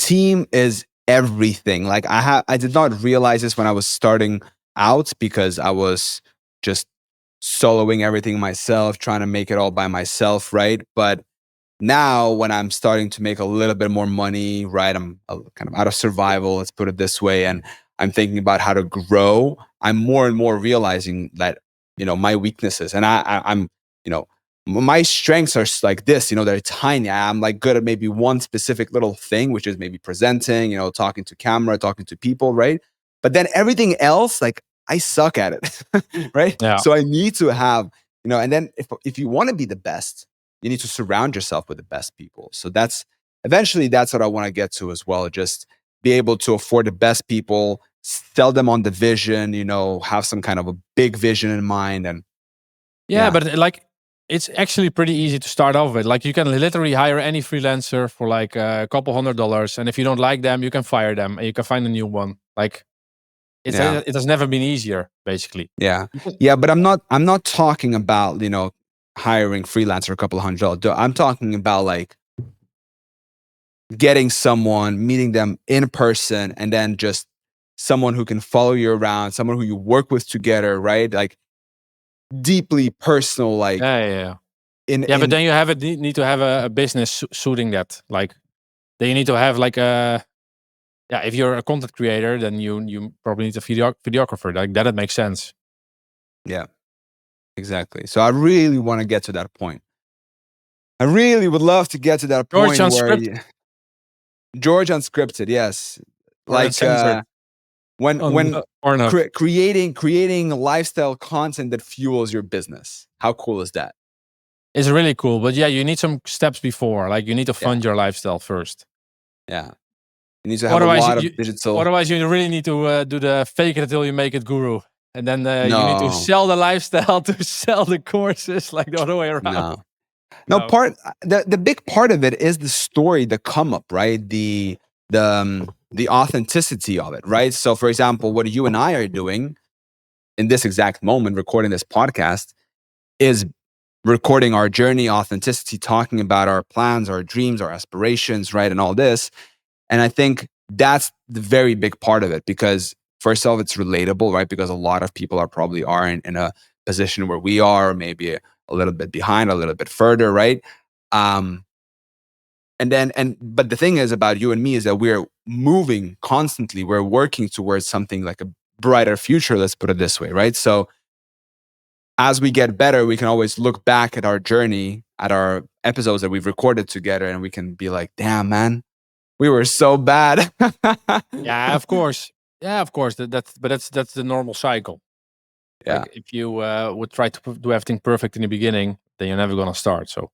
team is everything. Like I did not realize this when I was starting out because I was just soloing everything myself, trying to make it all by myself, right? But now when I'm starting to make a little bit more money, right? I'm kind of out of survival, let's put it this way, and I'm thinking about how to grow. I'm more and more realizing that my weaknesses, and I'm you know my strengths are like this. They're tiny. I'm like good at maybe one specific little thing, which is maybe presenting, talking to camera, talking to people, right? But then everything else, like I suck at it, right? Yeah. So I need to have, and then if you want to be the best, you need to surround yourself with the best people. So that's what I want to get to as well. Just be able to afford the best people, sell them on the vision, have some kind of a big vision in mind. And Yeah, but like it's actually pretty easy to start off with. Like you can literally hire any freelancer for like a couple $100, and if you don't like them, you can fire them and you can find a new one. Like it has never been easier, basically. Yeah, but I'm not talking about hiring freelancer a couple of $100. I'm talking about like getting someone, meeting them in person, and then just someone who can follow you around, someone who you work with together, right? Like deeply personal, like yeah. But then you need to have a business suiting that. Like then you need to have like a if you're a content creator, then you probably need a videographer. Like that, it makes sense. Yeah, exactly. So I really want to get to that point. I really would love to get to that point where George Unscripted, yes, or like when creating lifestyle content that fuels your business. How cool is that? It's really cool, but yeah, you need some steps before. Like you need to fund your lifestyle first. Yeah, you need to have a lot of digital. Otherwise, you really need to do the fake it until you make it guru, and then you need to sell the lifestyle to sell the courses, like the other way around. No. The big part of it is the story, the come up, right? The authenticity of it, right? So, for example, what you and I are doing in this exact moment, recording this podcast, is recording our journey, authenticity, talking about our plans, our dreams, our aspirations, right? And all this. And I think that's the very big part of it because first of all, it's relatable, right? Because a lot of people probably in a position where we are, maybe a little bit behind, a little bit further, right? But the thing is about you and me is that we're moving constantly. We're working towards something like a brighter future, let's put it this way, right? So as we get better, we can always look back at our journey, at our episodes that we've recorded together, and we can be like, damn, man, we were so bad. Yeah, of course. That's the normal cycle. Yeah. Like if you would try to do everything perfect in the beginning, then you're never gonna start. So